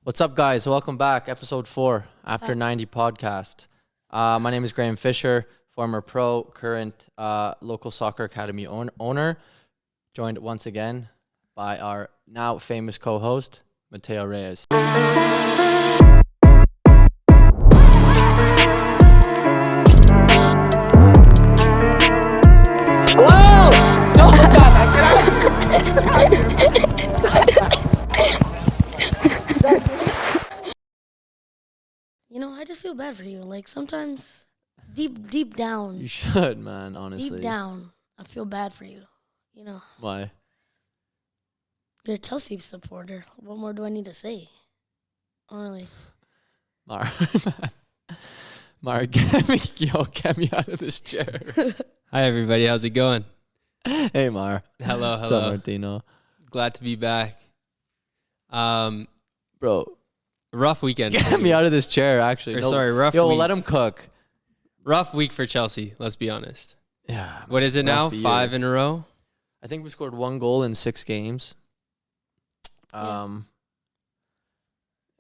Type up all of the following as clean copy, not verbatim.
What's up, guys? Welcome back. Episode 4, After 90 podcast. My name is Graham Fisher, former pro, current local soccer academy owner, joined once again by our now famous co-host, Mateo Reyes. Whoa! Stop that! You know, I just feel bad for you. Like sometimes, deep down, You should, man, honestly. deep down, I feel bad for you. You know, Why? you're a Chelsea supporter. What more do I need to say? Honestly, Mar, get me out of this chair. Hi, everybody. How's it going? Hey, Mar. Hello, What's up, hello. Martino? Glad to be back. Bro, Rough weekend. get me out of this chair, actually. Rough Yo, week. let him cook. Rough week for Chelsea, let's be honest. Yeah. What is it now? rough year. 5 in a row? I think we scored 1 goal in 6 games. Yeah.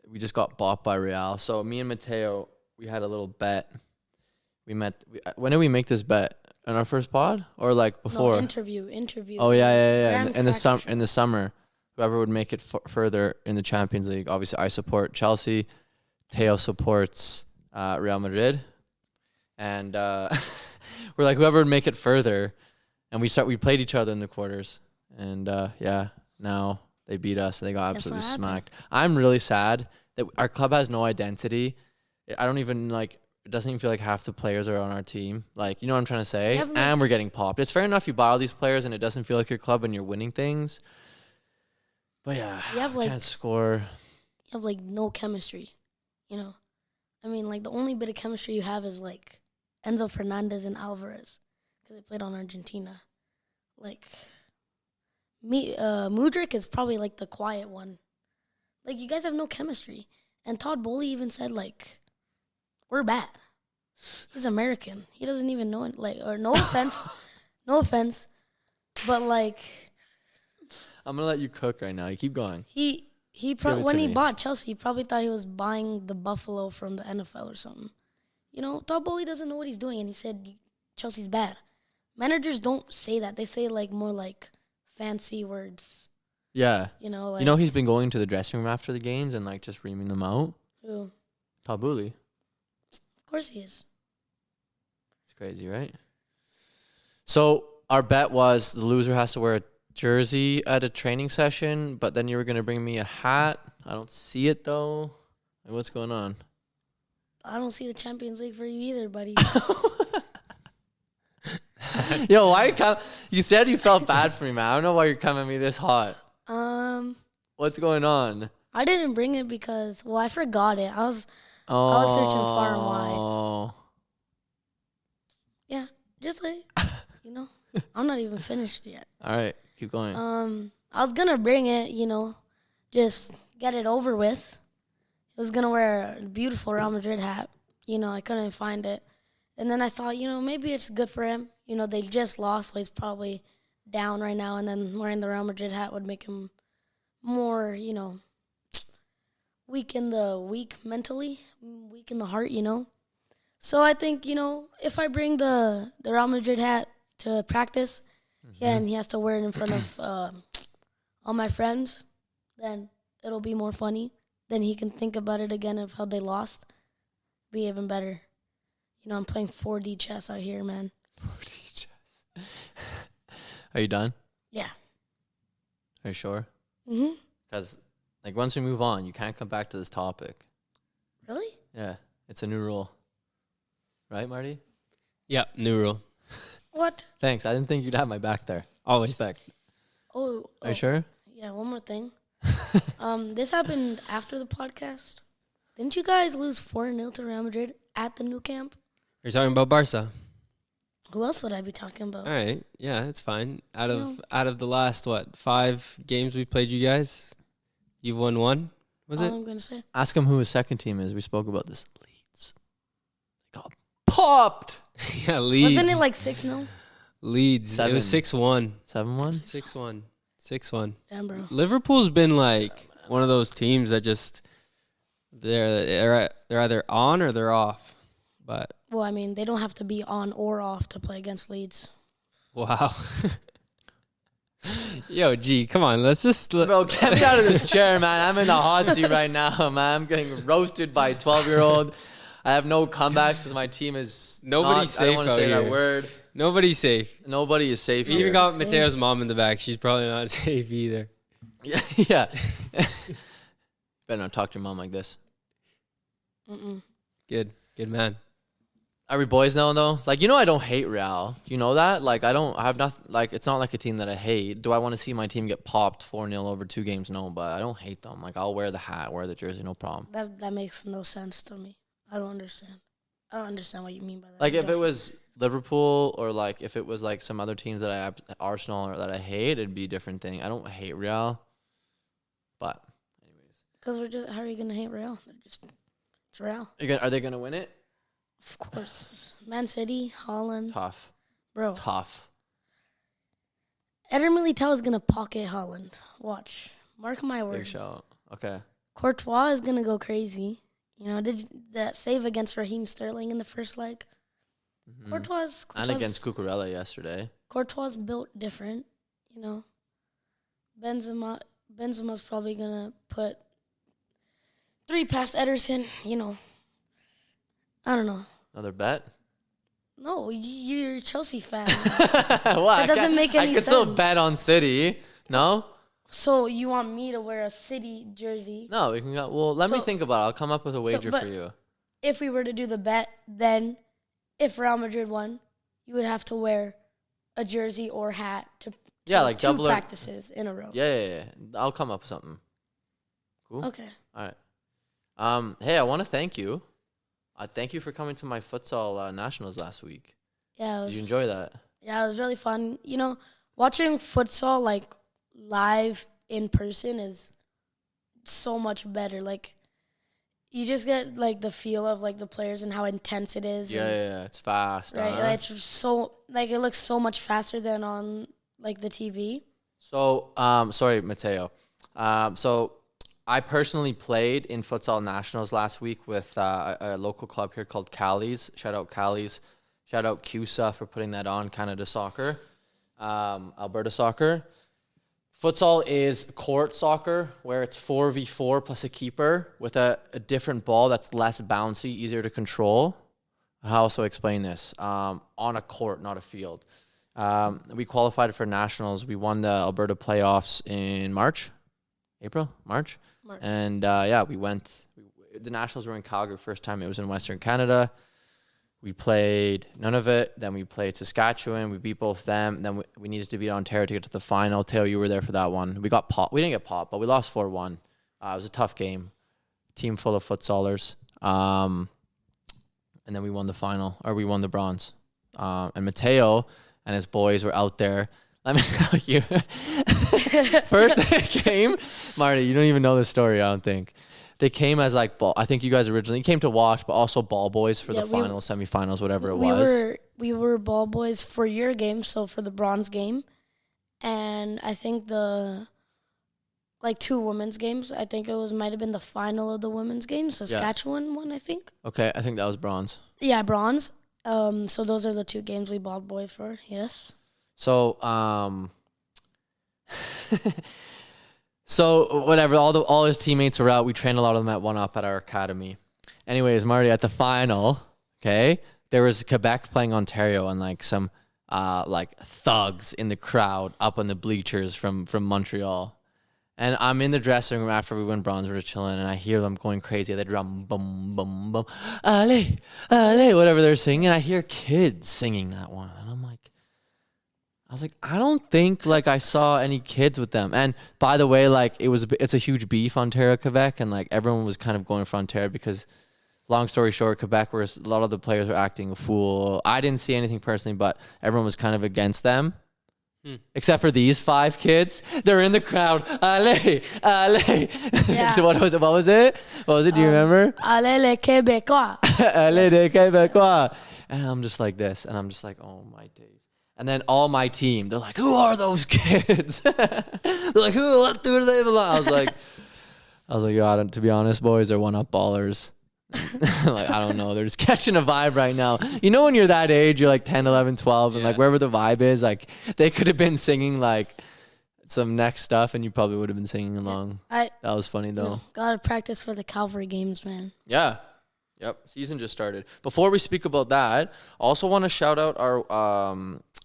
We just got bought by Real. So me and Mateo, we had a little bet. When did we make this bet? In our first pod or like before? no, interview. Oh yeah. Grand In the practice. in the summer, whoever would make it further in the Champions League. Obviously, I support Chelsea. Teo supports Real Madrid, and we're like whoever would make it further. And we played each other in the quarters, and now they beat us. They got That's absolutely what happened. smacked. I'm really sad that our club has no identity. I don't even like. It doesn't even feel like half the players are on our team. Like, you know what I'm trying to say? Yeah, but And we're getting popped. It's fair enough you buy all these players and it doesn't feel like your club and you're winning things. But yeah, You have, like- can't score. You have like no chemistry. You know, I mean, like the only bit of chemistry you have is like Enzo Fernandez and Alvarez because they played on Argentina. Like Mudryk is probably like the quiet one. Like you guys have no chemistry. And Todd Bowley even said like, we're bad. He's American. He doesn't even know it. Like, or no offense, but like I'm going to let you cook right now. You keep going. he Give it when to he me. bought Chelsea, he probably thought he was buying the Buffalo from the NFL or something. You know, Todd Bowley doesn't know what he's doing, and he said Chelsea's bad. Managers don't say that. They say like more like fancy words. Yeah. You know, like You know he's been going to the dressing room after the games and like just reaming them out? who? Tabuli. Of course he is. It's crazy, right? So our bet was the loser has to wear a jersey at a training session, but then you were going to bring me a hat. I don't see it, though. Like, what's going on? I don't see the Champions League for you either, buddy. Yo, why you come? You said you felt bad for me, man. I don't know why you're coming at me this hot. What's going on? I didn't bring it because I forgot it. I was searching far and wide. Yeah, just like you know, I'm not even finished yet. All right, keep going. I was gonna bring it, you know, just get it over with. I was gonna wear a beautiful Real Madrid hat. You know, I couldn't find it. And then I thought, you know, maybe it's good for him. You know, they just lost, so he's probably down right now. And then wearing the Real Madrid hat would make him more, you know, weak mentally, weak in the heart, you know. So I think, you know, if I bring the Real Madrid hat to practice, and he has to wear it in front of all my friends, then it'll be more funny. Then he can think about it again of how they lost. Be even better. You know, I'm playing 4D chess out here, man. Are you done? Yeah. Are you sure? Mm-hmm. Because, like, once we move on, you can't come back to this topic. Really? Yeah, it's a new rule. Right, Marty? Yeah, new rule. What? Thanks. I didn't think you'd have my back there. Always. Respect. Oh. Are you sure? Yeah, one more thing. This happened after the podcast. Didn't you guys lose 4-0 to Real Madrid at the new camp? You're talking about Barca. Who else would I be talking about? All right. Yeah, it's fine. Out of No. out of the last, 5 games we've played you guys, you've won 1, was All it? I'm going to say. Ask him who his second team is. We spoke about this. Leeds. They got popped. Yeah, Leeds. Wasn't it like 6-0? Leeds. It was 6-1. 7-1? 6-1. 6-1. Damn, bro. Liverpool's been like one of those teams that just They're either on or they're off. But Well, I mean, they don't have to be on or off to play against Leeds. wow. Yo, G, come on. Let's just Bro, get me out of this chair, man. I'm in the hot seat right now, man. I'm getting roasted by a 12-year-old. I have no comebacks because my team is Nobody's safe I don't want to out say here. that word. Nobody's safe. Nobody is safe We here. even got Safe. Mateo's mom in the back. She's probably not safe either. Yeah. Yeah. Better not talk to your mom like this. Mm-mm. Good man. Are we boys now, though? Like, you know, I don't hate Real. Do you know that? Like, I have nothing. Like, it's not like a team that I hate. Do I want to see my team get popped 4-0 over 2 games? No, but I don't hate them. Like, I'll wear the hat, wear the jersey, no problem. That makes no sense to me. I don't understand. I don't understand what you mean by that. Like, You if it don't- was Liverpool or, like, if it was, like, some other teams that Arsenal or that I hate, it'd be a different thing. I don't hate Real. But, anyways. Because we're just, how are you going to hate Real? It's Real. Are they going to win it? Of course. Man City, Holland. Tough. Bro. Tough. Eder Militao is going to pocket Holland. Watch. Mark my Big words. shout. Okay. Courtois is going to go crazy. You know, did that save against Raheem Sterling in the first leg? Mhm. Courtois And against Cucurella yesterday. Courtois built different, you know. Benzema's probably going to put 3 past Ederson, you know. I don't know. Another bet? No, you're a Chelsea fan. What? It doesn't make any I could still sense. bet on City. No? So you want me to wear a City jersey? No, we can go. Well, let me So- think about it. I'll come up with a wager but- for you. If we were to do the bet, then if Real Madrid won, you would have to wear a jersey or hat to Yeah, like 2 double or- practices in a row. Yeah. I'll come up with something. Cool. Okay. All right. Hey, I want to thank you. Thank you for coming to my futsal nationals last week. Yeah. Did you enjoy that? Yeah, it was really fun. You know, watching futsal like live in person is so much better. Like, you just get like the feel of like the players and how intense it is. and- Yeah. It's fast. Right. huh? It's so like it looks so much faster than on like the TV. So, sorry, Mateo. So I personally played in futsal nationals last week with a local club here called Cali's. Shout out Cali's. Shout out CUSA for putting that on, Canada Soccer, Alberta Soccer. Futsal is court soccer where it's 4v4 plus a keeper with a different ball that's less bouncy, easier to control. How else do I explain this? On a court, not a field. We qualified for nationals. We won the Alberta playoffs in March. And we went. The nationals were in Calgary first time. It was in Western Canada. We played none of it. Then we played Saskatchewan. We beat both them. Then we needed to beat Ontario to get to the final. Teo, you were there for that one. We got popped. We didn't get popped, but we lost 4-1. It was a tough game. Team full of futsalers. And then we won the final, or we won the bronze. And Mateo and his boys were out there. Let me tell you. First they came, Marty, you don't even know the story, I don't think. They came as like ball. I think you guys originally came to watch, but also ball boys for the finals, semifinals, whatever it was. We were ball boys for your game, so for the bronze game, and I think the like 2 women's games. I think it might have been the final of the women's game, Saskatchewan one, I think. Okay, I think that was bronze. Yeah, bronze. So those are the 2 games we ball boy for. Yes. So so whatever, all his teammates were out. We trained a lot of them at 1UP at our academy. Anyways, Marty, at the final, okay, there was Quebec playing Ontario and like some like thugs in the crowd up on the bleachers from Montreal. And I'm in the dressing room after we win bronze. We're just chilling, and I hear them going crazy. They drum, boom, boom, boom, allez, allez, whatever they're singing. I hear kids singing that one, and I was like, I don't think like I saw any kids with them. And by the way, like it's a huge beef, Ontario, Quebec, and like everyone was kind of going for Ontario because, long story short, Quebec, where a lot of the players were acting a fool. I didn't see anything personally, but everyone was kind of against them. Except for these 5 kids. They're in the crowd. Allez, allez. Yeah. So what was it? Do you remember? Allez les Québécois. Allez les Québécois. And I'm just like this. And I'm just like, oh my days. And then all my team, they're like, who are those kids? They're like, what do they belong? I was like, I was like, yo, to be honest, boys, they're one-up ballers. Like, I don't know. They're just catching a vibe right now. You know, when you're that age, you're like 10, 11, 12, and like wherever the vibe is, like they could have been singing like some next stuff and you probably would have been singing along. That was funny though. Gotta practice for the Calvary games, man. Yeah. Yep. Season just started. Before we speak about that, also want to shout out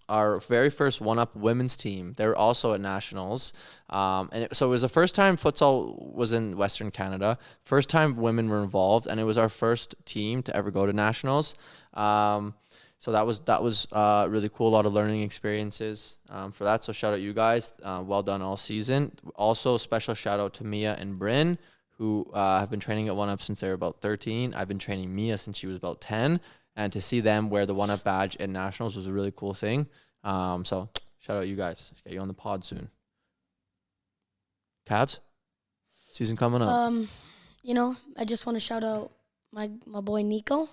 our very first one-up women's team. They're also at nationals. So it was the first time futsal was in Western Canada. First time women were involved, and it was our first team to ever go to nationals. So that was really cool. A lot of learning experiences for that. So shout out you guys. Well done all season. Also special shout out to Mia and Bryn, who have been training at one-up since they were about 13. I've been training Mia since she was about 10. And to see them wear the one-up badge at nationals was a really cool thing. So shout out you guys. Let's get you on the pod soon. Cabs, season coming up. You know, I just want to shout out my boy Nico,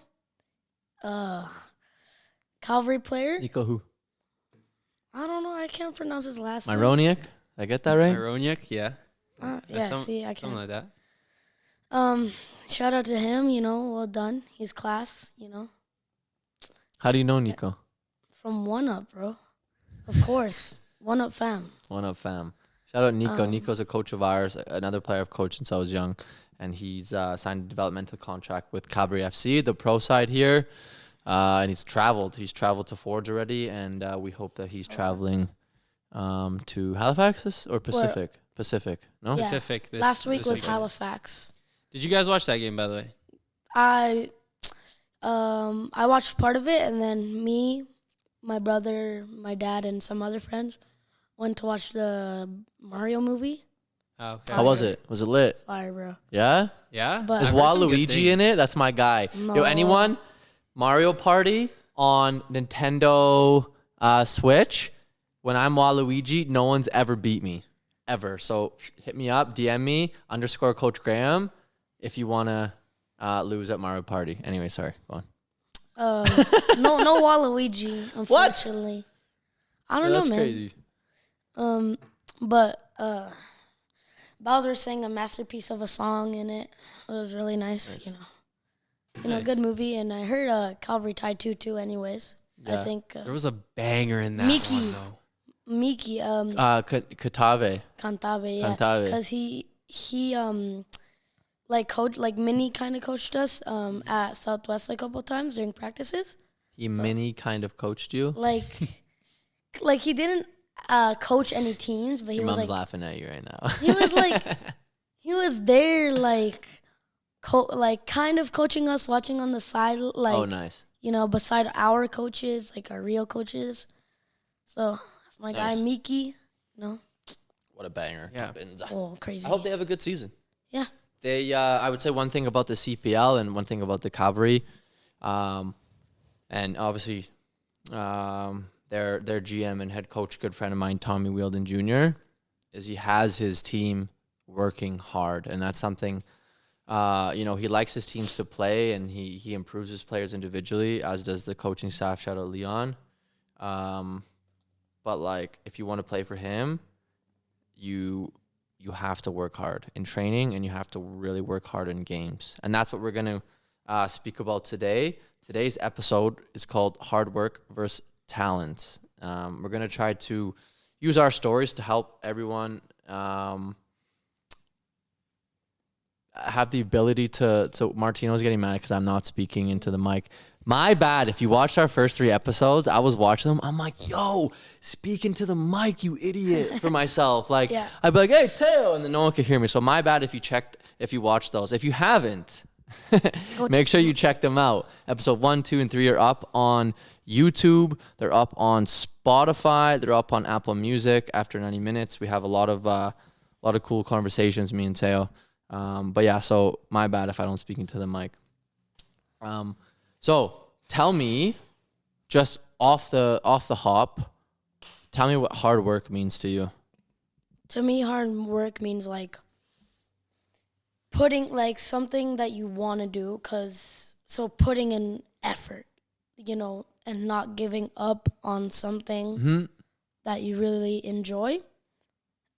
Calvary player. Nico who? I don't know. I can't pronounce his last name. Myroniak? Did I get that right? Myroniak, yeah. Yeah, see, I can't. Something like that. Shout out to him. You know, well done. He's class. You know. How do you know Nico? From One Up, bro. Of course. One Up fam. One Up fam. Shout out Nico. Nico's a coach of ours, another player I've coached since I was young. And he's signed a developmental contract with Calgary FC, the pro side here. And he's traveled. He's traveled to Forge already. And we hope that he's traveling to Halifax or Pacific? Pacific, no? Yeah. Pacific. Last week was weekend. Halifax. Did you guys watch that game, by the way? I watched part of it, and then me, my brother, my dad, and some other friends went to watch the Mario movie. Oh, okay. How was it? Was it lit? Fire, bro. Yeah? Yeah? But- Is I've heard some good Waluigi in things. it? That's my guy. No. Yo, anyone? Mario Party on Nintendo Switch. When I'm Waluigi, no one's ever beat me. Ever. So hit me up, DM me, _Coach Graham, if you want to lose at Mario Party. Anyway, sorry. Go on. No Waluigi, unfortunately. I don't know, That's man. crazy. But Bowser sang a masterpiece of a song in it. It was really nice. You know, Nice. good movie. And I heard Calvary tied 2-2 anyways. Yeah. I think There was a banger in that Mickey. one, though. Miki Katave. Cantave, yeah, Cantave. because he mini kind of coached us at Southwest a couple times during practices. He mini kind of coached you. Like he didn't coach any teams, but he Your was mom's like laughing at you right now. he was like he was there like kind of coaching us, watching on the side, like oh, nice. you know, beside our coaches, like our real coaches. So that's my guy Nice. Miki. You know, What a banger. Yeah. oh crazy. I hope they have a good season. Yeah. They, I would say one thing about the CPL and one thing about the Calvary, and obviously, their GM and head coach, good friend of mine, Tommy Wielden Jr., is he has his team working hard, and that's something. You know, he likes his teams to play, and he improves his players individually, as does the coaching staff. Shout out Leon. But like, if you want to play for him, you have to work hard in training, and you have to really work hard in games. And that's what we're going to speak about today. Today's episode is called Hard Work versus Talent. We're going to try to use our stories to help everyone have the ability to Martino's getting mad because I'm not speaking into the mic. My bad. If you watched our first 3 episodes, I was watching them. I'm like, yo, speak into the mic, you idiot, for myself. Like, Yeah. I'd be like, hey, Teo, and then no one could hear me. So my bad if you watched those. If you haven't, make sure you check them out. Episode 1, 2, and 3 are up on YouTube. They're up on Spotify. They're up on Apple Music. After 90 minutes, we have a lot of cool conversations, me and Teo. But yeah, so my bad if I don't speak into the mic. So tell me, just off the hop, tell me what hard work means to you. To me, hard work means like putting like something that you want to do, so putting in effort, you know, and not giving up on something Mm-hmm. that you really enjoy.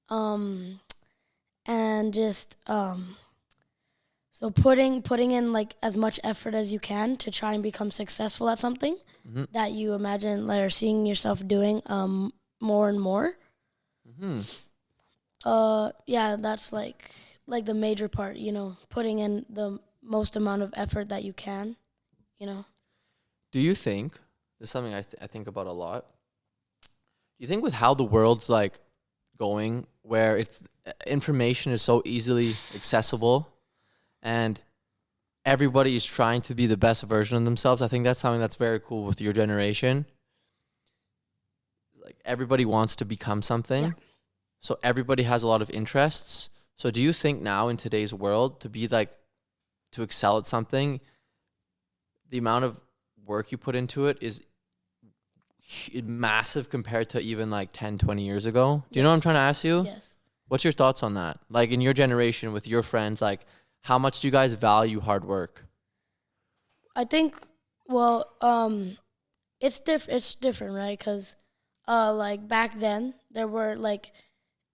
And and just so putting in like as much effort as you can to try and become successful at something Mm-hmm. that you imagine like, or seeing yourself doing more and more. Mm-hmm. Yeah, that's like the major part, putting in the most amount of effort that you can, you know. Do you think this is something I think about a lot? Do you think with how the world's like going, where it's information is so easily accessible, and everybody is trying to be the best version of themselves? I think that's something that's very cool with your generation. Like everybody wants to become something, Yeah. so everybody has a lot of interests. So do you think now in today's world to excel at something, the amount of work you put into it is massive compared to even like 10, 20 years ago? Do you know what I'm Yes. trying to ask you? Yes. What's your thoughts on that? Like in your generation with your friends, like how much do you guys value hard work? I think, well, it's different, right? Because, like back then, there were like,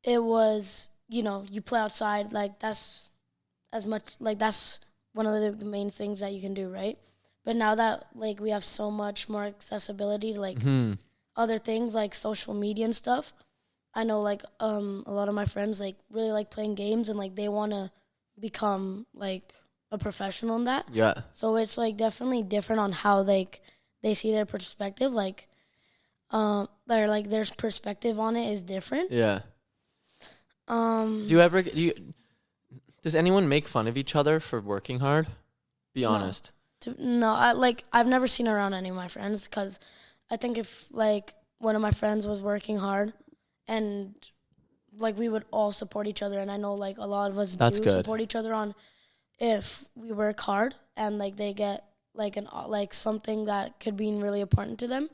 it was, you play outside, like that's as much, like that's one of the main things that you can do, right? But now that like we have so much more accessibility to like Hmm. other things like social media and stuff, I know like a lot of my friends like really like playing games and like they want to become like a professional in that. Yeah. So it's like definitely different on how they see their perspective. Like their perspective on it is different. Yeah. Um, Does anyone make fun of each other for working hard? Be No. honest. no, I've never seen around any of my friends because I think if like one of my friends was working hard and like we would all support each other, and I know like a lot of us That's do good. support each other on if we work hard and like they get like like something that could be really important to them.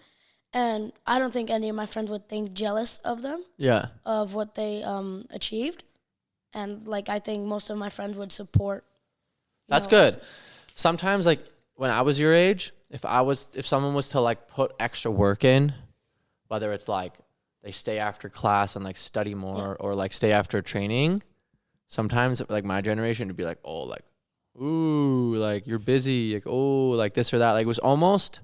And I don't think any of my friends would think jealous of them Yeah. of what they achieved. And like I think most of my friends would support. That's good. Sometimes like when I was your age, if someone was to like put extra work in, whether it's like they stay after class and like study more or like stay after training, sometimes like my generation would be like, oh, like, ooh, like you're busy, like, oh, like this or that. Like it was almost,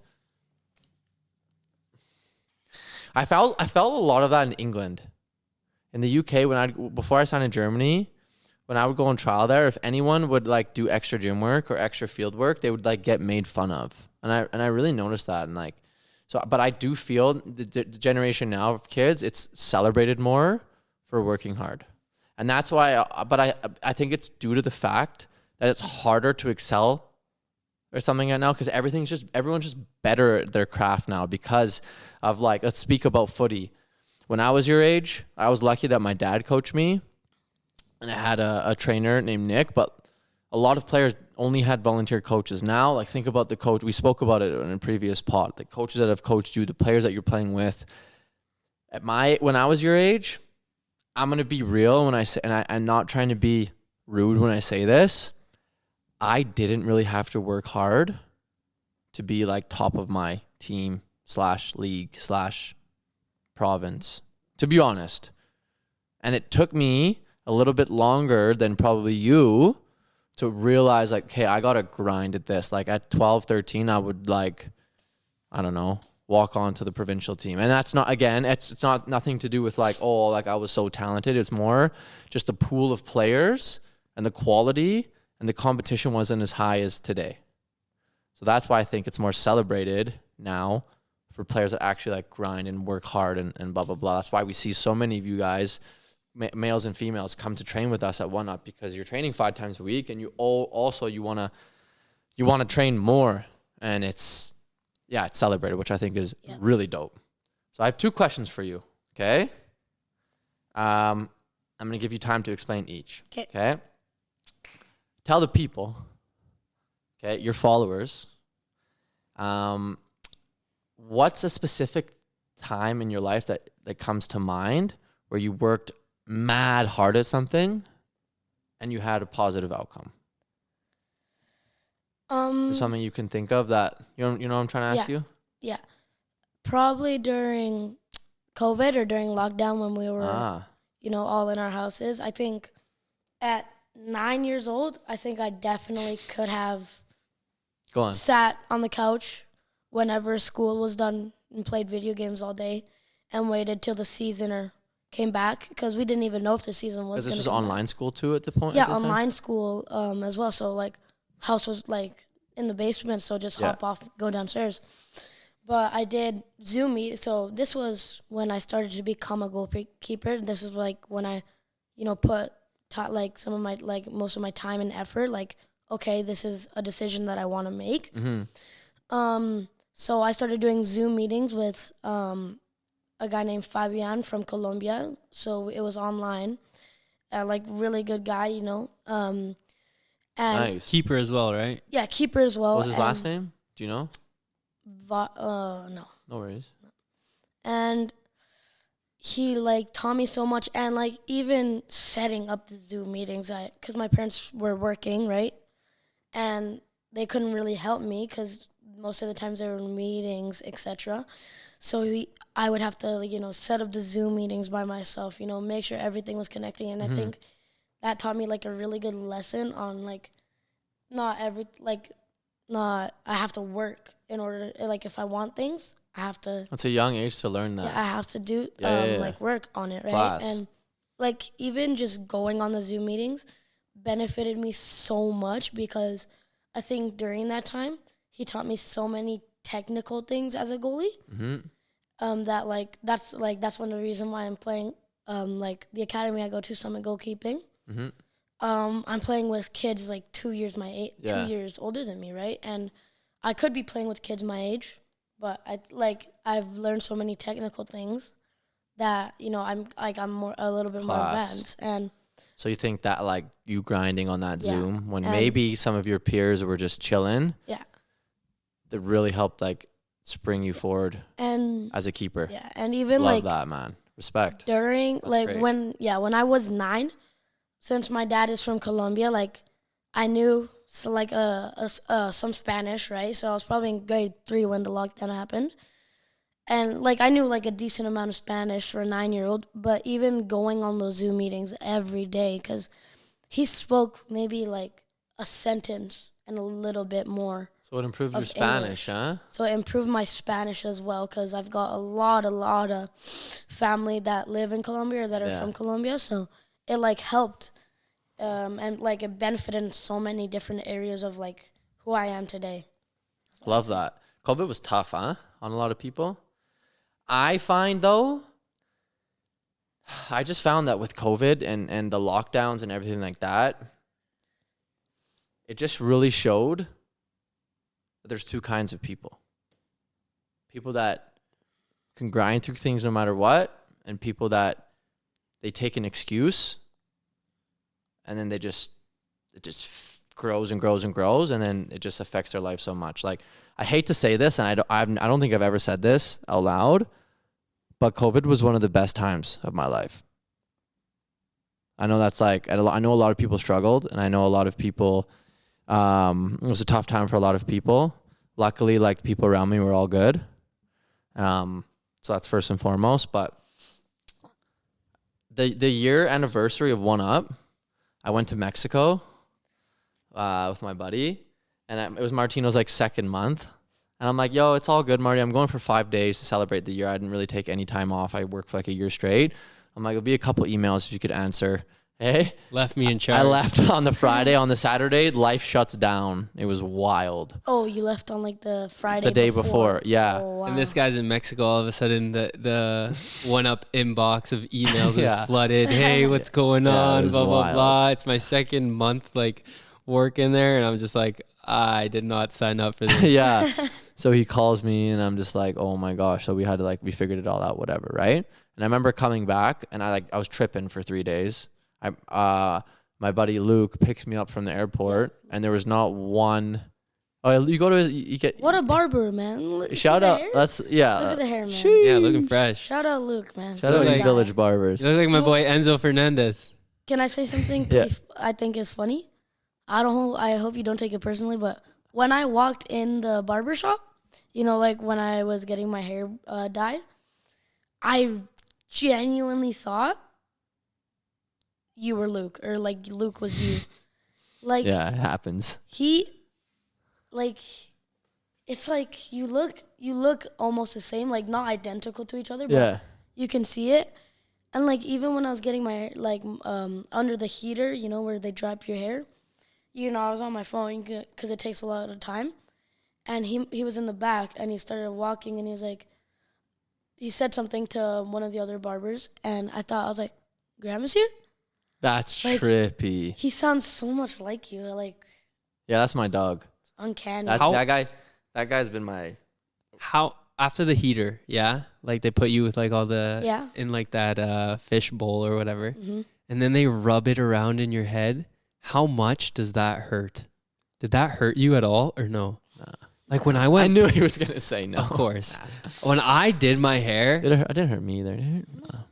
I felt a lot of that in England. In the UK, before I signed in Germany, when I would go on trial there, if anyone would like do extra gym work or extra field work, they would like get made fun of. And I really noticed that. And like, so, but I do feel the generation now of kids, it's celebrated more for working hard. And that's why, I think it's due to the fact that it's harder to excel or something right now because everyone's just better at their craft now because of like, let's speak about footy. When I was your age, I was lucky that my dad coached me and I had a trainer named Nick, but a lot of players only had volunteer coaches. Now, like think about the coach. We spoke about it in a previous pod. The coaches that have coached you, the players that you're playing with. When I was your age, I'm gonna be real when I say, and I'm not trying to be rude when I say this. I didn't really have to work hard to be like top of my team / league / province, to be honest. And it took me a little bit longer than probably you to realize like, okay, I got to grind at this. Like at 12, 13, I would like, I don't know, walk on to the provincial team. And that's not, again, it's not nothing to do with like, oh, like I was so talented. It's more just the pool of players and the quality and the competition wasn't as high as today. So that's why I think it's more celebrated now for players that actually like grind and work hard and blah, blah, blah. That's why we see so many of you guys, males and females, come to train with us at One Up because you're training 5 times a week and you want to train more, and it's celebrated, which I think is really dope. So I have 2 questions for you. Okay. I'm going to give you time to explain each. Okay. Tell the people, okay, your followers, what's a specific time in your life that comes to mind where you worked mad hard at something and you had a positive outcome? There's something you can think of that, you know what I'm trying to ask you? Yeah. Probably during COVID or during lockdown when we were, all in our houses. I think At 9 years old, I think I definitely could have Go on. sat on the couch whenever school was done and played video games all day and waited till the season or came back because we didn't even know if the season was Because this going was to come online back. school too at the point. Yeah, at this time? online school as well. So like house was like in the basement, so just hop off, go downstairs. But I did Zoom meet. So this was when I started to become a goalkeeper. This is like when I, put like some of my most of my time and effort. Like, okay, this is a decision that I want to make. So I started doing Zoom meetings with a guy named Fabian from Colombia. So it was online. Like really good guy, and Nice. Keeper as well, right? yeah, keeper as well. What was his last name? Do you know? No. No worries. And he like taught me so much, and like even setting up the Zoom meetings, because my parents were working, right, and they couldn't really help me because most of the times they were in meetings, etc. So I would have to set up the Zoom meetings by myself, make sure everything was connecting, and I think that taught me like a really good lesson on like not I have to work in order to, like if I want things, I have to. That's a young age to learn that. Yeah, I have to do like work on it, right? Class. And like even just going on the Zoom meetings benefited me so much because I think during that time he taught me so many technical things as a goalie. That that's one of the reasons why I'm playing like the academy I go to, Summit Goalkeeping. I'm playing with kids like 2 years 2 years older than me, right? And I could be playing with kids my age, but I've learned so many technical things that I'm a little bit more advanced. And so you think that like you grinding on that Yeah. Zoom when And- maybe some of your peers were just chilling, yeah, that really helped like spring you forward and as a keeper. yeah, and even Love like that, man. Respect. during like great. when I was 9, since my dad is from Colombia, like I knew some Spanish, right? So I was probably in grade 3 when the lockdown happened, and like I knew like a decent amount of Spanish for a 9-year-old. But even going on those Zoom meetings every day, because he spoke maybe like a sentence and a little bit more. So it improved your of Spanish, English. huh? So it improved my Spanish as well because I've got a lot of family that live in Colombia or that are from Colombia. So it like helped and like it benefited in so many different areas of like who I am today. Love that. COVID was tough, huh? On a lot of people. I find though, I just found that with COVID and the lockdowns and everything like that, it just really showed that there's two kinds of people. People that can grind through things no matter what, and people that they take an excuse and then it just grows and grows and grows, and then it just affects their life so much. Like, I hate to say this, and I don't think I've ever said this out loud, but COVID was one of the best times of my life. I know that's like, I know a lot of people struggled, and I know a lot of people, it was a tough time for a lot of people. Luckily, like, the people around me were all good. So that's first and foremost. But the year anniversary of One Up, I went to Mexico with my buddy, and it was Martino's like second month. And I'm like, yo, it's all good, Marty. I'm going for 5 days to celebrate the year. I didn't really take any time off. I worked for like a year straight. I'm like, it'll be a couple emails if you could answer. Hey, Left me in charge. I left on the Friday. On the Saturday, life shuts down. It was wild. Oh, you left on like the Friday The day before, yeah. Oh, wow. And this guy's in Mexico. All of a sudden, the One Up inbox of emails Yeah. is flooded. Hey, what's going Yeah, it on? was Blah blah wild. blah. It's my second month like working there, and I'm just like, I did not sign up for this. Yeah. So he calls me, and I'm just like, oh my gosh. So we had to we figured it all out, whatever, right? And I remember coming back, and I was tripping for 3 days. My buddy Luke picks me up from the airport, and there was not one. Oh, you go to you get What a barber, man. shout See the out. hair? That's Look at the hair, man. Yeah, looking fresh. Shout out Luke, man. Shout out Look East like- Village Barbers. You look like my boy Enzo Fernandez. Can I say something Yeah. I think is funny? I hope you don't take it personally, but when I walked in the barber shop, like when I was getting my hair dyed, I genuinely thought you were Luke or like Luke was you. Like Yeah, it happens. like it's like you look almost the same, like not identical to each other, but Yeah. you can see it. And like even when I was getting my hair, like under the heater, you know, where they drop your hair, you know, I was on my phone because it takes a lot of time. And he was in the back and he started walking and he said something to one of the other barbers and I was like, Graham is here? That's Like, trippy. He sounds so much like you, like Yeah, that's my dog. uncanny. That's How- that guy's been my How after the heater, yeah, like they put you with like all the Yeah. in like that fish bowl or whatever, Mhm. and then they rub it around in your head. How much does that hurt? Did that hurt you at all or no? Nah. Like when I I went, knew he was gonna say no. of course, when I did my hair, It didn't hurt me either. Did it? No.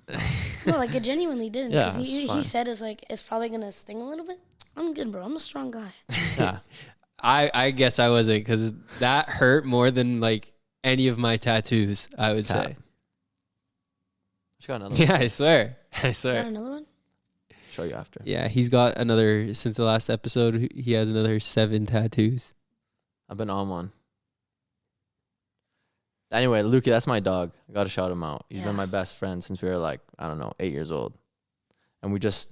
No, like it genuinely didn't. Yeah, Because it's he fine. said it's probably gonna sting a little bit. I'm good, bro. I'm a strong guy. Yeah. I guess I wasn't because that hurt more than like any of my tattoos. I would Cap. say. Just got another one. Yeah, I swear. I Got swear. another one? Show you after. Yeah, he's got another since the last episode. He has another 7 tattoos. I've been on one. Anyway, Lukey, that's my dog. I gotta shout him out. He's Yeah. been my best friend since we were like, I don't know, 8 years old. And we just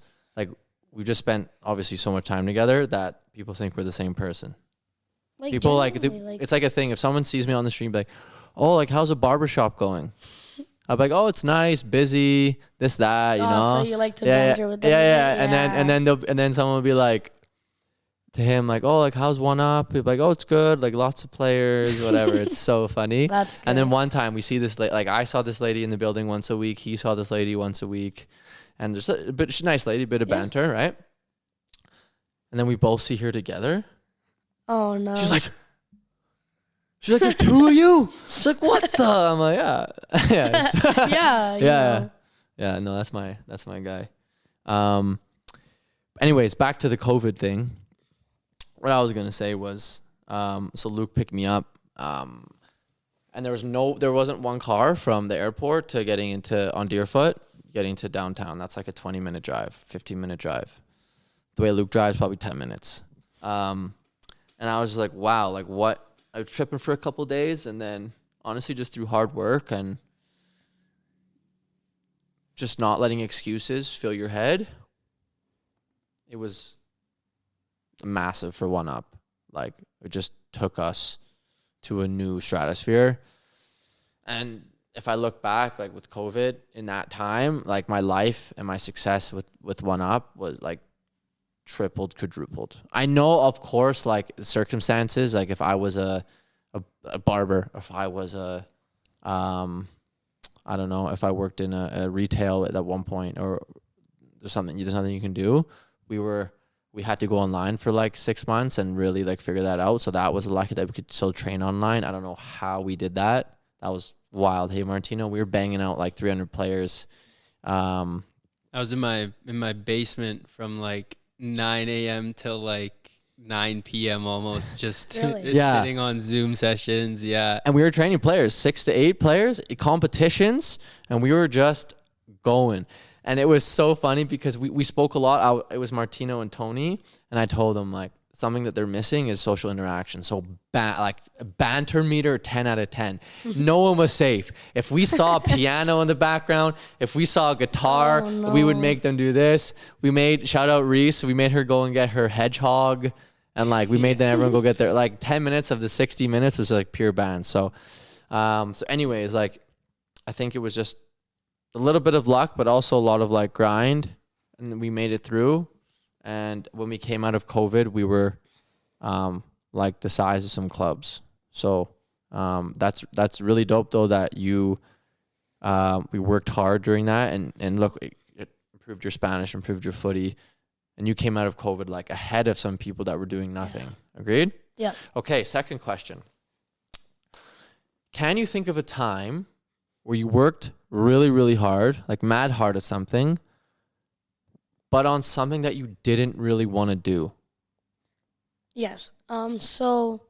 spent obviously so much time together that people think we're the same person. Like People like, genuinely, it's like a thing. If someone sees me on the street, be like, oh, like how's a barbershop going? I'll be like, oh, it's nice, busy, this, that, you know. So you like to yeah, banter with them. yeah. And then someone will be like to him, like, oh, like how's one up? He'll be like, oh, it's good, like lots of players, whatever. It's so funny. That's good. And then one time we see this, like I saw this lady in the building once a week. He saw this lady once a week, and just a bit, she's a nice lady, bit of Yeah. banter, right? And then we both see her together. Oh no. She's like, there's 2 of you. She's like, what the? I'm like, yeah, yeah, yeah, you yeah, know. yeah. No, that's my guy. Anyways, back to the COVID thing. What I was gonna say was, so Luke picked me up, and there wasn't one car from the airport to on Deerfoot, getting to downtown. That's like a 20-minute drive, 15-minute drive. The way Luke drives, probably 10 minutes. And I was just like, wow, like what? I was tripping for a couple days, and then honestly, just through hard work and just not letting excuses fill your head, it was massive for One Up. Like it just took us to a new stratosphere. And if I look back, like with COVID in that time, like my life and my success with One Up was like tripled, quadrupled. I know, of course, like circumstances, like if I was a barber, if I was I don't know, if I worked in a retail at one point, or there's nothing you can do. We had to go online for like 6 months and really like figure that out. So that was lucky that we could still train online. I don't know how we did that. That was wild. Hey, Martino, we were banging out like 300 players. I was in my basement from like 9 a.m. till like 9 p.m. almost, just Really? Yeah. sitting on Zoom sessions. Yeah. And we were training players, 6 to 8 players, competitions, and we were just going. And it was so funny because we spoke a lot. It was Martino and Tony, and I told them like something that they're missing is social interaction. So like a banter meter, 10 out of 10. No one was safe. If we saw a piano in the background, if we saw a guitar, Oh, no. we would make them do this. Shout out Reese, we made her go and get her hedgehog. And like we made them everyone go get their like 10 minutes of the 60 minutes was like pure band. So anyways, like I think it was just a little bit of luck, but also a lot of like grind, and we made it through. And when we came out of COVID, we were like the size of some clubs. So that's really dope though that we worked hard during that, and look, it improved your Spanish, improved your footy. And you came out of COVID like ahead of some people that were doing nothing. Yeah. Agreed? Yeah. Okay, second question. Can you think of a time where you worked really, really hard, like mad hard at something, but on something that you didn't really want to do? Yes. So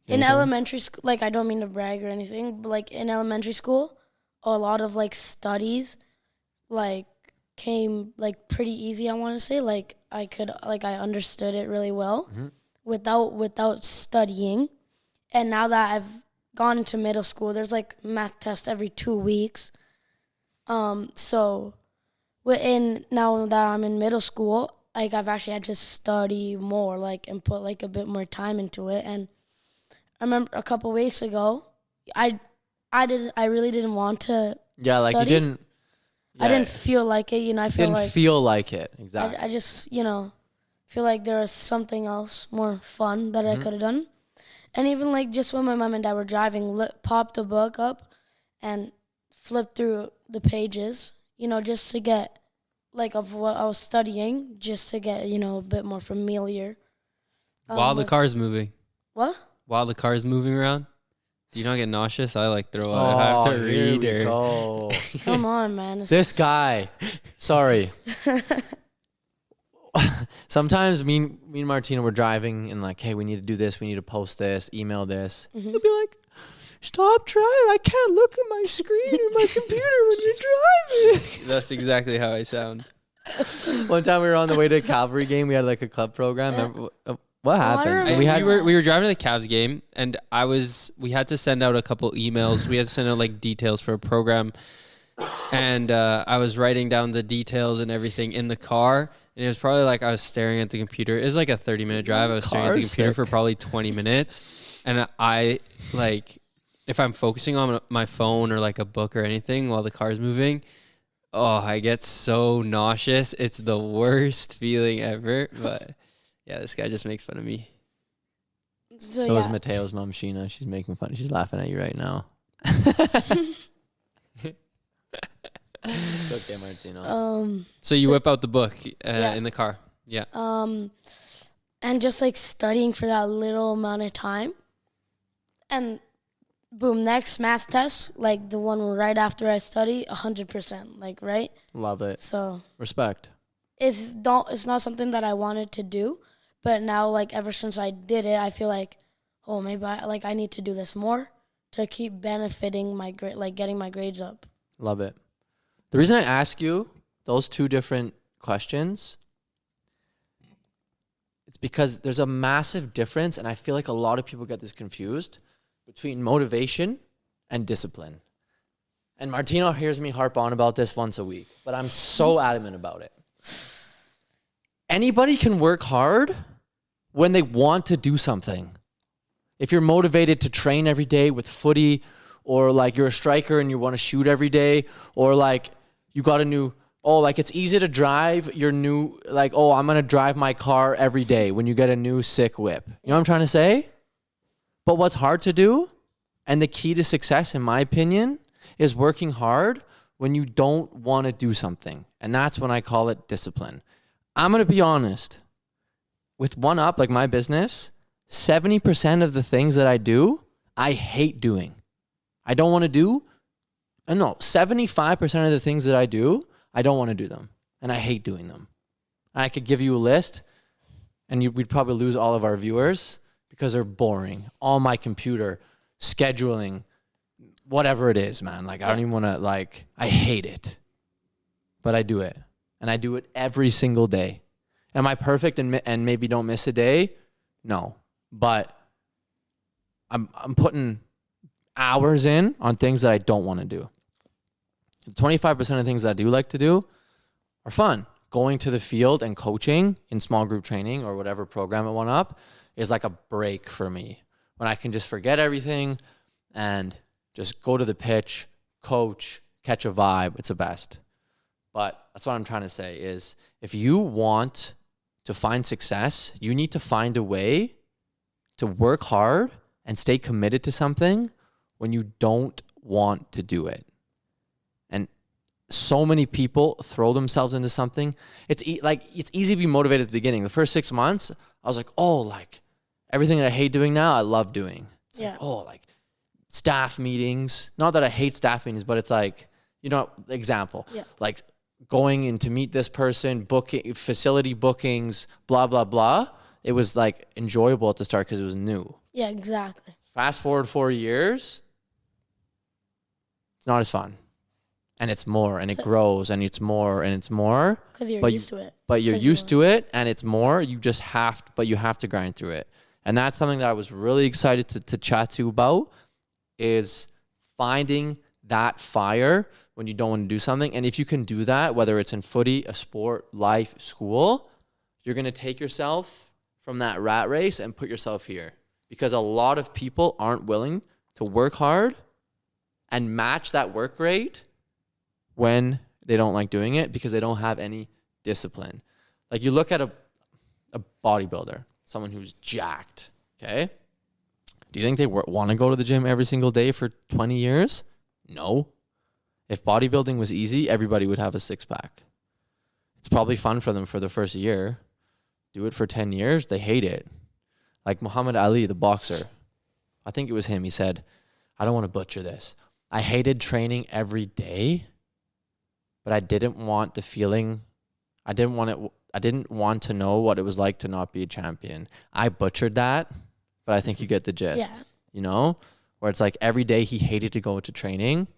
Can in you tell me? elementary school, like I don't mean to brag or anything, but like in elementary school, a lot of like studies like came like pretty easy. I want to say like I understood it really well without studying. And now that I've gone into middle school, there's like math tests every 2 weeks. So now that I'm in middle school, like I've actually had to study more, like, and put like a bit more time into it. And I remember a couple weeks ago, I really didn't want to like study. you didn't. I didn't feel like it, I feel Didn't feel like it, exactly. I just, feel like there was something else more fun that I could have done. And even like just when my mom and dad were driving, popped the book up and flipped through the pages, just to get like of what I was studying, just to get, a bit more familiar. While the car's moving. What? While the car's moving around? Do you not get nauseous? I like throw up. I have to read here we or go. Come on, man. This guy. Sorry. Sometimes me and Martina were driving and like, hey, we need to do this. We need to post this, email this. He'll be like, stop driving. I can't look at my screen or my computer when you're driving. That's exactly how I sound. One time we were on the way to a Calvary game. We had like a club program. What happened? We were driving to the Cavs game, and we had to send out a couple emails. We had to send out like details for a program, and I was writing down the details and everything in the car. And it was probably like I was staring at the computer. It was like a 30-minute drive. I was staring at the computer for probably 20 minutes, and I like if I'm focusing on my phone or like a book or anything while the car's moving. Oh, I get so nauseous. It's the worst feeling ever. But yeah, this guy just makes fun of me. So is Mateo's mom, Sheena. She's making fun. She's laughing at you right now. It's okay, Martino. So you whip out the book in the car. Yeah. And just like studying for that little amount of time. And boom, next math test, like the one right after I study, 100%, like, right? Love it. So respect. It's not something that I wanted to do, but now like ever since I did it, I feel like, oh, maybe I need to do this more to keep benefiting my grade, like getting my grades up. Love it. The reason I ask you those two different questions, it's because there's a massive difference, and I feel like a lot of people get this confused, between motivation and discipline. And Martino hears me harp on about this once a week, but I'm so adamant about it. Anybody can work hard when they want to do something. If you're motivated to train every day with footy, or like you're a striker and you want to shoot every day, or like you got a new, it's easy to drive your new, I'm going to drive my car every day when you get a new sick whip. You know what I'm trying to say? But what's hard to do, and the key to success, in my opinion, is working hard when you don't want to do something. And that's when I call it discipline. I'm going to be honest. With One Up, like my business, 70% of the things that I do, I hate doing. I don't want to do. And no, 75% of the things that I do, I don't want to do them. And I hate doing them. I could give you a list, and we'd probably lose all of our viewers because they're boring. On my computer, scheduling, whatever it is, man. Like, I don't even want to, I hate it. But I do it. And I do it every single day. Am I perfect and maybe don't miss a day? No. But I'm putting hours in on things that I don't want to do. 25% of things that I do like to do are fun. Going to the field and coaching in small group training or whatever program at One Up is like a break for me. When I can just forget everything and just go to the pitch, coach, catch a vibe. It's the best. But that's what I'm trying to say is if you want to find success, you need to find a way to work hard and stay committed to something when you don't want to do it. And so many people throw themselves into something. It's easy to be motivated at the beginning. The first 6 months, I was like, everything that I hate doing now, I love doing. It's staff meetings. Not that I hate staff meetings, but it's like, example. Yeah. Like going in to meet this person, booking, facility bookings, blah, blah, blah. It was like enjoyable at the start because it was new. Yeah, exactly. Fast forward 4 years, it's not as fun. and it's more, and it grows, and it's more, and it's more. Because you're But used to it. But you're 'Cause you used to it, and it's more. You just have, but you have to grind through it. And that's something that I was really excited to chat to you about, is finding that fire when you don't want to do something. And if you can do that, whether it's in footy, a sport, life, school, you're going to take yourself from that rat race and put yourself here. Because a lot of people aren't willing to work hard and match that work rate when they don't like doing it, because they don't have any discipline. Like, you look at a bodybuilder, someone who's jacked, okay? Do you think they want to go to the gym every single day for 20 years? No. If bodybuilding was easy, everybody would have a six-pack. It's probably fun for them for the first year. Do it for 10 years, they hate it. Like Muhammad Ali, the boxer, I think it was him. He said, I don't want to butcher this. I hated training every day, but I didn't want the feeling. I didn't want to know what it was like to not be a champion. I butchered that, but I think you get the gist. Yeah. You know, where it's like every day he hated to go to training,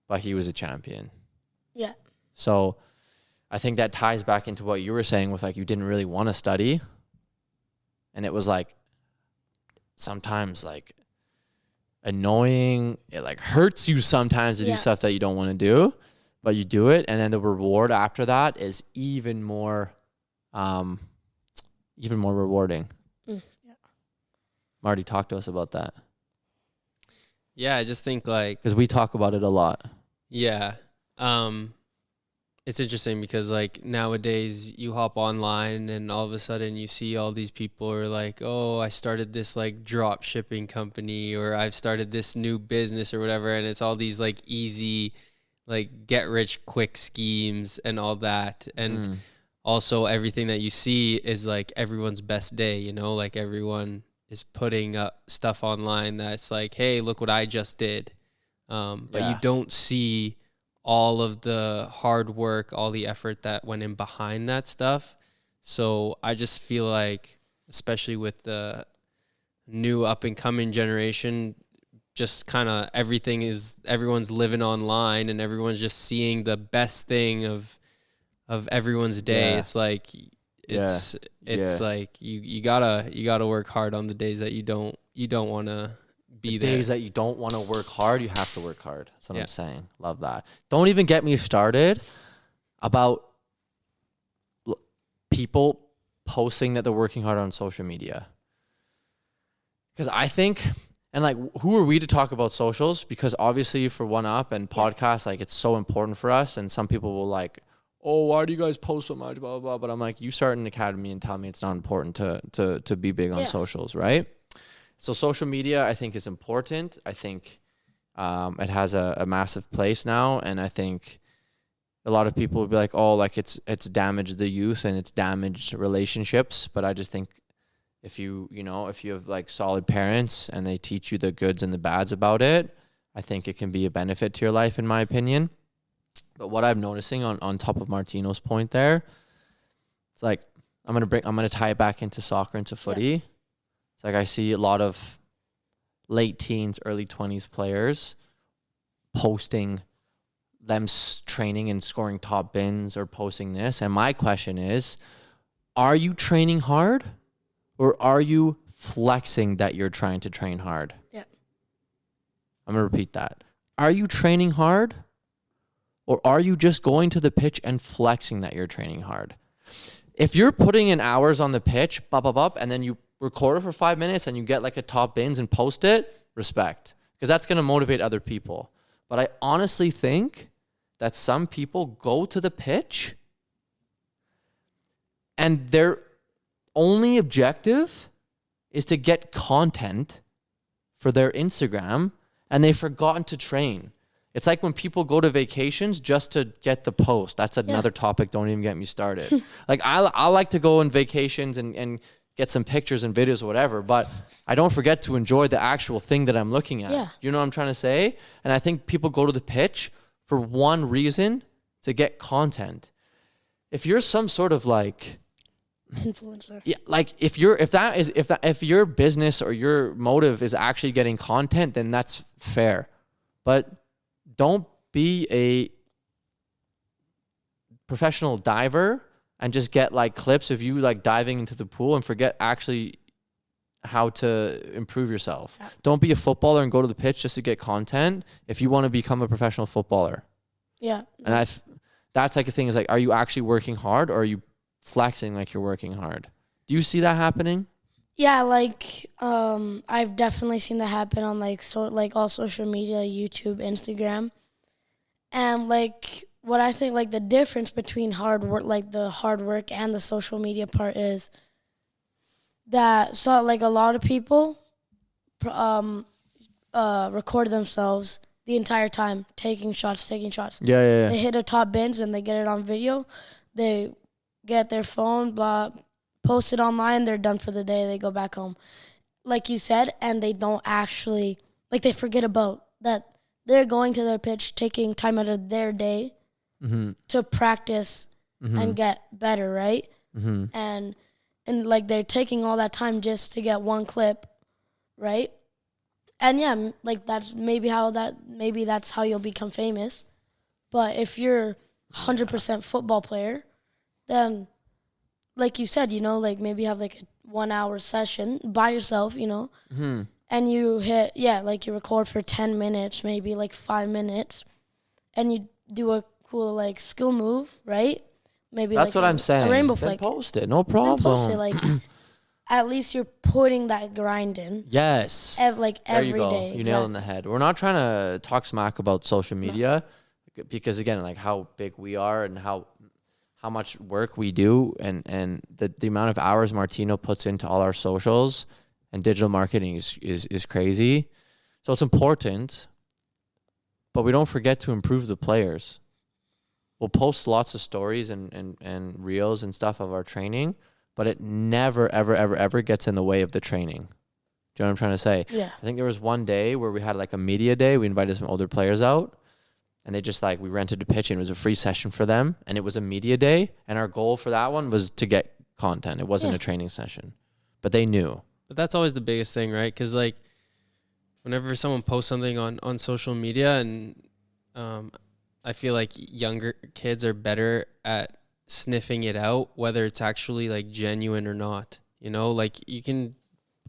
but he was a champion. Yeah. So I think that ties back into what you were saying with, like, you didn't really want to study. And it was like sometimes like annoying. It like hurts you sometimes to do stuff that you don't want to do, but you do it. And then the reward after that is even more rewarding. Yeah. Marty, talk to us about that. Yeah, I just think like, Because we talk about it a lot. yeah. It's interesting because like nowadays you hop online and all of a sudden you see all these people are like, oh, I started this like drop shipping company, or I've started this new business or whatever. And it's all these like easy, like get rich quick schemes and all that. And also everything that you see is like everyone's best day, you know, like everyone is putting up stuff online that's like, hey, look what I just did. But you don't see all of the hard work, all the effort that went in behind that stuff. So I just feel like, especially with the new up and coming generation, just kind of everyone's living online and everyone's just seeing the best thing of everyone's day. Yeah. It's like, it's like you gotta work hard on the days that you don't want to be there. Days that you don't want to work hard, you have to work hard. That's what I'm saying. Love that. Don't even get me started about people posting that they're working hard on social media. Because I think, and like, who are we to talk about socials? Because obviously for One Up and podcasts, like, it's so important for us. And some people will like, oh, why do you guys post so much, blah, blah, blah. But I'm like, you start an academy and tell me it's not important to be big on socials, right? So social media, I think, is important. I think it has a massive place now. And I think a lot of people will be like, oh, like it's damaged the youth and it's damaged relationships. But I just think if you have like solid parents and they teach you the goods and the bads about it, I think it can be a benefit to your life, in my opinion. But what I'm noticing on top of Martino's point there, it's like, I'm gonna tie it back into soccer, into footy. Yeah. It's like I see a lot of late teens, early 20s players posting them training and scoring top bins or posting this. And my question is, are you training hard or are you flexing that you're trying to train hard? Yeah. I'm going to repeat that. Are you training hard or are you just going to the pitch and flexing that you're training hard? If you're putting in hours on the pitch, and then you record it for 5 minutes and you get like a top bins and post it, respect, because that's going to motivate other people. But I honestly think that some people go to the pitch and their only objective is to get content for their Instagram and they've forgotten to train. It's like when people go to vacations just to get the post. That's another topic. Don't even get me started. Like I like to go on vacations and get some pictures and videos or whatever, but I don't forget to enjoy the actual thing that I'm looking at. Yeah. You know what I'm trying to say? And I think people go to the pitch for one reason, to get content. If you're some sort of like influencer. Yeah, like if your business or your motive is actually getting content, then that's fair. But don't be a professional diver and just get like clips of you like diving into the pool and forget actually how to improve yourself. Yeah. Don't be a footballer and go to the pitch just to get content if you want to become a professional footballer. Yeah. And that's like a thing is like, are you actually working hard or are you flexing like you're working hard? Do you see that happening? Yeah, like I've definitely seen that happen on like all social media, YouTube, Instagram. And like what I think like the difference between hard work, like the hard work and the social media part is that like a lot of people record themselves the entire time taking shots. Yeah. They hit a top bins and they get it on video. They get their phone, post it online, they're done for the day, they go back home. Like you said, and they don't actually, like they forget about that they're going to their pitch, taking time out of their day to practice and get better, right? And like they're taking all that time just to get one clip, right? And yeah, like that's maybe that's how you'll become famous. But if you're 100% football player, then like you said, like maybe have like a 1 hour session by yourself, and you like you record for 10 minutes, maybe like 5 minutes, and you do a cool like skill move, right? Maybe that's like what I'm saying. A rainbow then flick. Post it, no problem. Then post it, like at least you're putting that grind in. Yes. Like there every you go. day. You nailed it in the head. We're not trying to talk smack about social media because again, like how big we are and how much work we do and the amount of hours Martino puts into all our socials and digital marketing is crazy. So it's important, but we don't forget to improve the players. We'll post lots of stories and reels and stuff of our training, but it never, ever, ever, ever gets in the way of the training. Do you know what I'm trying to say? Yeah. I think there was one day where we had like a media day. We invited some older players out. And they just like, we rented a pitch and it was a free session for them. And it was a media day. And our goal for that one was to get content. It wasn't a training session. But they knew. But that's always the biggest thing, right? Because like whenever someone posts something on social media and I feel like younger kids are better at sniffing it out, whether it's actually like genuine or not. Like you can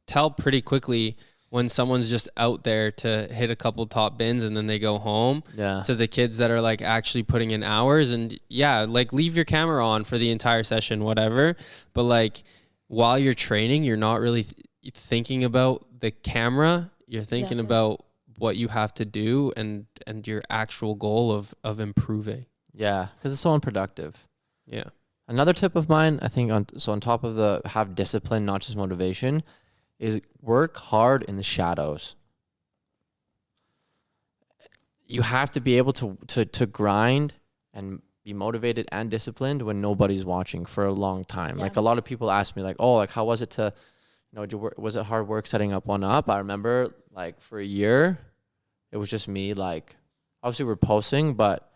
tell pretty quickly when someone's just out there to hit a couple top bins and then they go home. Yeah. To the kids that are like actually putting in hours and like leave your camera on for the entire session, whatever. But like while you're training, you're not really thinking about the camera. You're thinking about what you have to do and your actual goal of improving. Yeah. Because it's so unproductive. Yeah. Another tip of mine, I think on top of the have discipline, not just motivation, is work hard in the shadows. You have to be able to grind and be motivated and disciplined when nobody's watching for a long time. Yeah. Like a lot of people ask me like, oh, like how was it to, was it hard work setting up One Up? I remember like for a year, it was just me. Like obviously we're posting, but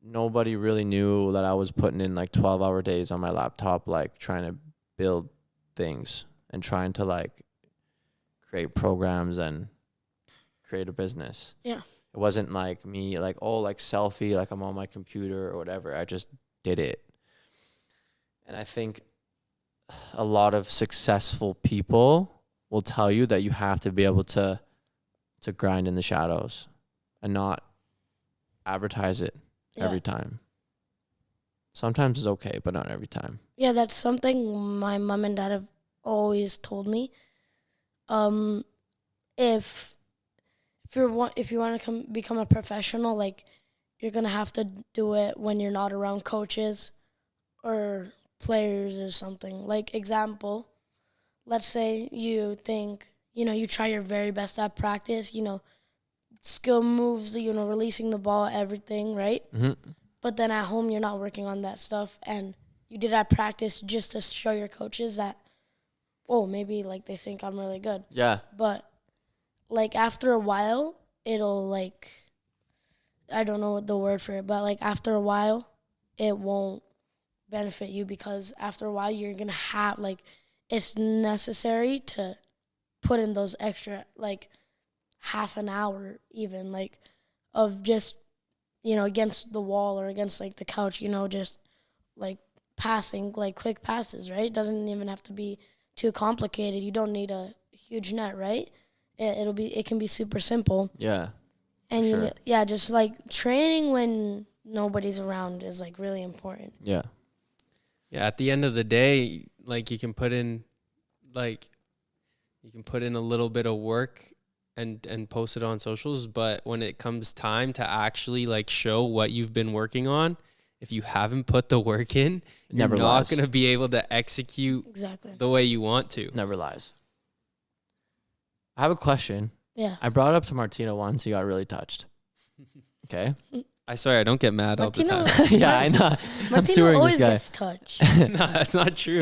nobody really knew that I was putting in like 12-hour days on my laptop, like trying to build things and trying to like create programs and create a business. Yeah. It wasn't like me like, oh, like selfie, like I'm on my computer or whatever. I just did it. And I think a lot of successful people will tell you that you have to be able to grind in the shadows and not advertise it every time. Sometimes it's okay, but not every time. Yeah, that's something my mom and dad have always told me. If you want to become a professional, like you're gonna have to do it when you're not around coaches or players or something. Like example, let's say you think you try your very best at practice, skill moves, releasing the ball, everything, right? But then at home you're not working on that stuff, and you did at practice just to show your coaches that, oh, maybe like they think I'm really good. Yeah. But like after a while, it'll like, I don't know what the word for it, but like after a while, it won't benefit you because after a while you're gonna have like, it's necessary to put in those extra like half an hour even like of just against the wall or against like the couch, just like passing, like quick passes, right? It doesn't even have to be too complicated. You don't need a huge net, right? It can be super simple. Yeah. And sure. just like training when nobody's around is like really important. Yeah. Yeah, at the end of the day, like you can put in a little bit of work and post it on socials, but when it comes time to actually like show what you've been working on, if you haven't put the work in, you're not going to be able to execute exactly the way you want to. Never lies. I have a question. Yeah. I brought it up to Martino once. He got really touched. Okay. I swear I don't get mad all the Martino- time. Yeah, I know. I'm Martino suing always this guy. gets touched. No, that's not true.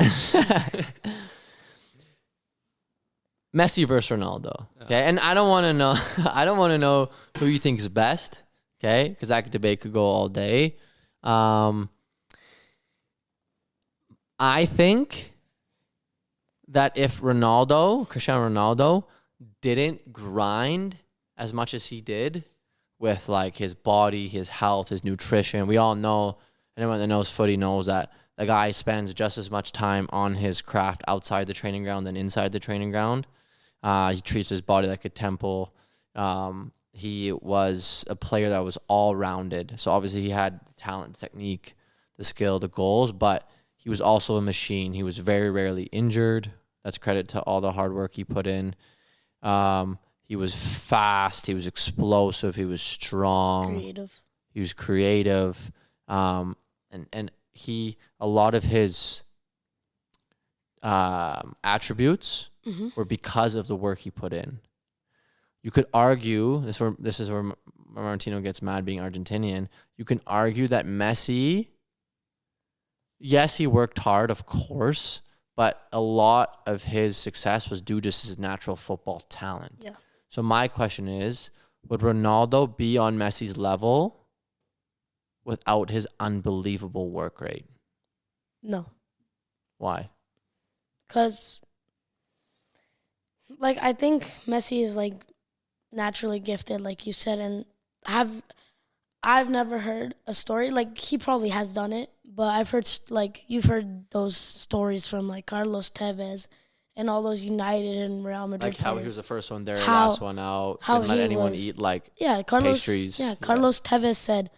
Messi versus Ronaldo. Okay, and I don't want to know. I don't want to know who you think is best. Okay, because that debate could go all day. I think that if Cristiano Ronaldo, didn't grind as much as he did with like his body, his health, his nutrition, we all know, anyone that knows footy knows that the guy spends just as much time on his craft outside the training ground than inside the training ground. He treats his body like a temple. He was a player that was all-rounded. So obviously he had the talent, technique, the skill, the goals, but he was also a machine. He was very rarely injured. That's credit to all the hard work he put in. He was fast. He was explosive. He was strong. Creative. He was creative. And a lot of his attributes were because of the work he put in. You could argue, this is where Martino gets mad being Argentinian. You can argue that Messi, yes, he worked hard, of course, but a lot of his success was due to his natural football talent. Yeah. So my question is, would Ronaldo be on Messi's level without his unbelievable work rate? No. Why? Because, like, I think Messi is, like, naturally gifted, like you said, and I've never heard a story, like, he probably has done it, but I've heard, like, you've heard those stories from, like, Carlos Tevez and all those United and Real Madrid Like how players. he was the first one there, last one out, didn't let anyone eat, like, pastries. Yeah, Carlos Tevez said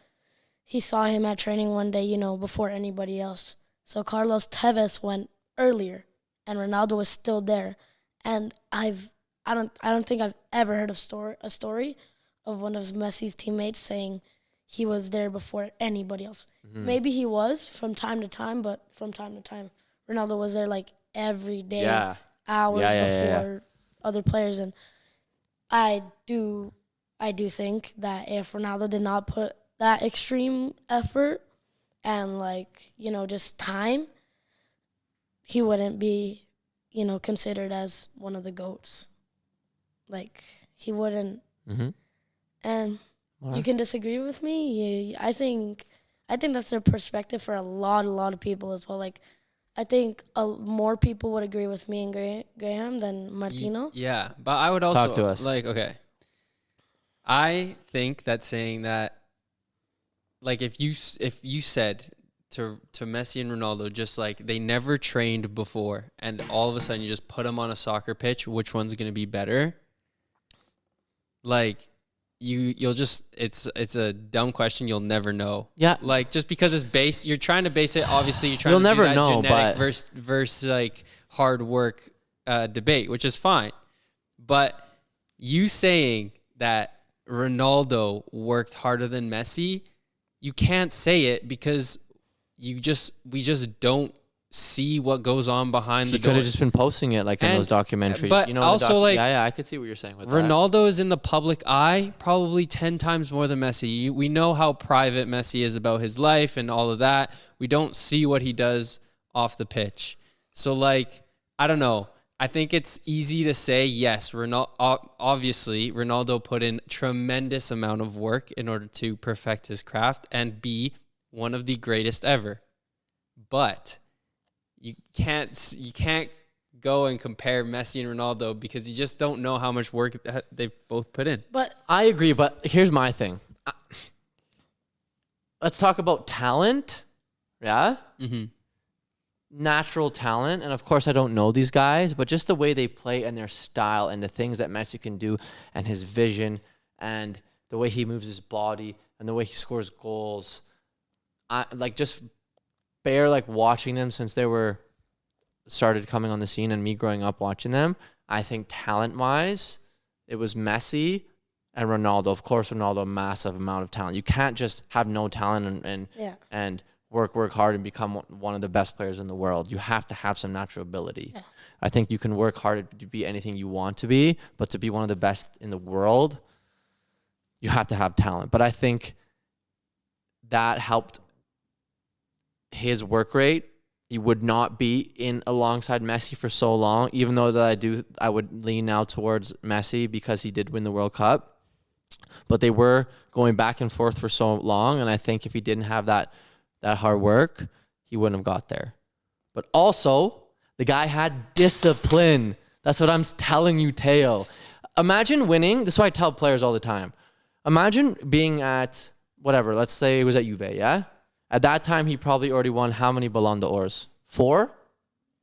he saw him at training one day, before anybody else. So Carlos Tevez went earlier, and Ronaldo was still there. And I don't think I've ever heard a story of one of Messi's teammates saying he was there before anybody else. Mm-hmm. Maybe he was from time to time, but from time to time, Ronaldo was there like every day, hours before other players. And I do think that if Ronaldo did not put that extreme effort and just time, he wouldn't be, considered as one of the GOATs. Like, he wouldn't. Mm-hmm. And you can disagree with me. I think that's their perspective for a lot of people as well. Like, I think more people would agree with me and Graham than Martino. Yeah, but I would also talk to us. Like, okay, I think that saying that, like, if you said to Messi and Ronaldo, just like they never trained before, and all of a sudden you just put them on a soccer pitch, which one's gonna be better? Like, you'll just it's a dumb question. You'll never know. Yeah, like just because it's you're trying to base it. Obviously, you're trying you'll to never do that know, genetic but versus like hard work debate, which is fine. But you saying that Ronaldo worked harder than Messi, you can't say it because we just don't see what goes on behind the doors. He could have just been posting it like in those documentaries. But also I could see what you're saying with Ronaldo is in the public eye probably 10 times more than Messi. We know how private Messi is about his life and all of that. We don't see what he does off the pitch. So, like, I don't know. I think it's easy to say, yes, obviously, Ronaldo put in tremendous amount of work in order to perfect his craft and be one of the greatest ever. But you can't go and compare Messi and Ronaldo because you just don't know how much work they've both put in. But I agree, but here's my thing. let's talk about talent. Yeah. Mm-hmm. Natural talent. And of course, I don't know these guys, but just the way they play and their style and the things that Messi can do and his vision and the way he moves his body and the way he scores goals. I like just bear like watching them since they were started coming on the scene and me growing up watching them. I think talent wise, it was Messi and Ronaldo. Of course, Ronaldo, a massive amount of talent. You can't just have no talent and work hard and become one of the best players in the world. You have to have some natural ability. Yeah. I think you can work hard to be anything you want to be, but to be one of the best in the world, you have to have talent. But I think that helped his work rate. He would not be in alongside Messi for so long, even though I would lean now towards Messi because he did win the World Cup. But they were going back and forth for so long, and I think if he didn't have that hard work, he wouldn't have got there. But also, the guy had discipline. That's what I'm telling you, Teo. Imagine winning. This is what I tell players all the time. Imagine being at, whatever, let's say it was at Juve, yeah? At that time, he probably already won how many Ballon d'Ors? 4?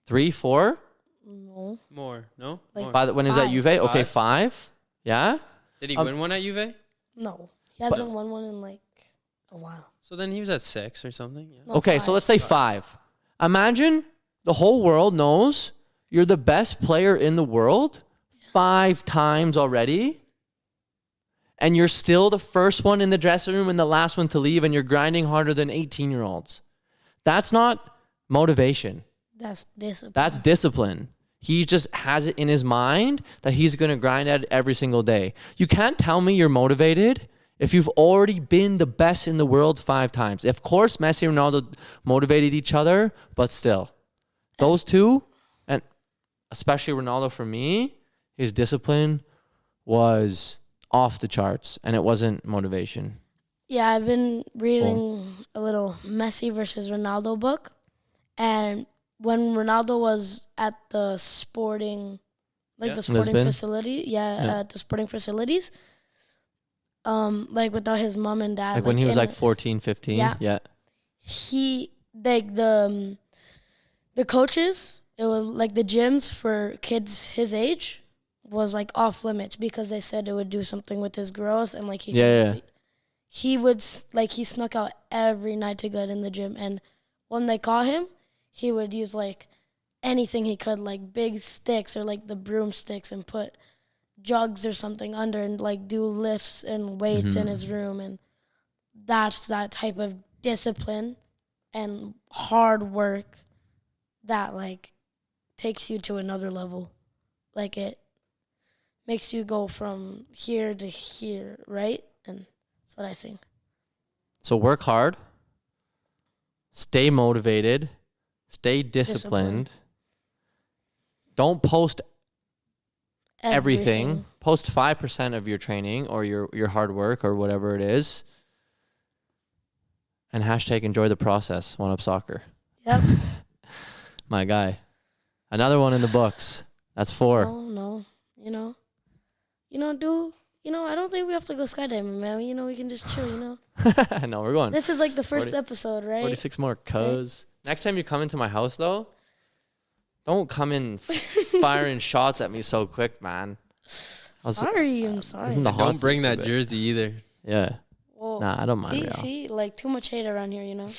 3, 4? No. More, no? Like More. When he was at Juve? Okay, 5. Yeah? Did he win one at Juve? No. He hasn't won one in like a while. So then he was at 6 or something? Yeah. No, Okay, 5. so let's say 5. Imagine the whole world knows you're the best player in the world 5 times already, and you're still the first one in the dressing room and the last one to leave, and you're grinding harder than 18-year-olds. That's not motivation. That's discipline. That's discipline. He just has it in his mind that he's going to grind at it every single day. You can't tell me you're motivated if you've already been the best in the world 5 times. Of course, Messi and Ronaldo motivated each other, but still. Those two, and especially Ronaldo for me, his discipline was off the charts, and it wasn't motivation. Yeah, I've been reading a little Messi versus Ronaldo book, and when Ronaldo was at the sporting, the sporting Lisbon? facility, at the sporting facilities, like without his mom and dad, Like when he was like 14, 15? Yeah. He, like the coaches, it was like the gyms for kids his age was like off limits because they said it would do something with his growth and like he would like he snuck out every night to get in the gym, and when they caught him, he would use like anything he could, like big sticks or like the broomsticks, and put jugs or something under and like do lifts and weights in his room. And that's that type of discipline and hard work that like takes you to another level. Like it makes you go from here to here, right? And that's what I think. So work hard, stay motivated, stay disciplined. Don't post everything. Post 5% of your training or your hard work or whatever it is. And hashtag enjoy the process. One Up Soccer. Yep. My guy. Another one in the books. That's 4. Oh, no. I don't think we have to go skydiving, man. We can just chill, No, we're going. This is like the first 40 episode, right? 46 more cuz. Right. Next time you come into my house, though, don't come in firing shots at me so quick, man. I'm sorry. Don't bring that jersey either. Yeah. Whoa. Nah, I don't mind. See, like too much hate around here,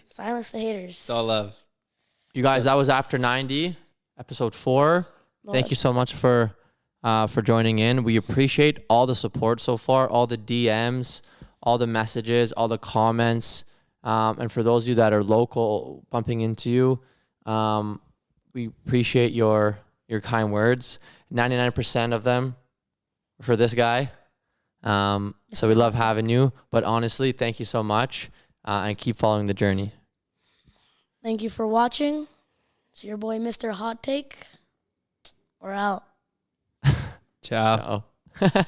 Silence the haters. It's all love. You guys, that was After 90, episode 4. Thank you so much for joining in. We appreciate all the support so far, all the DMs, all the messages, all the comments. And for those of you that are local, bumping into you, we appreciate your kind words. 99% of them for this guy. So we love having you. But honestly, thank you so much, and keep following the journey. Thank you for watching. It's your boy, Mr. Hot Take. We're out. Ciao. Uh-oh.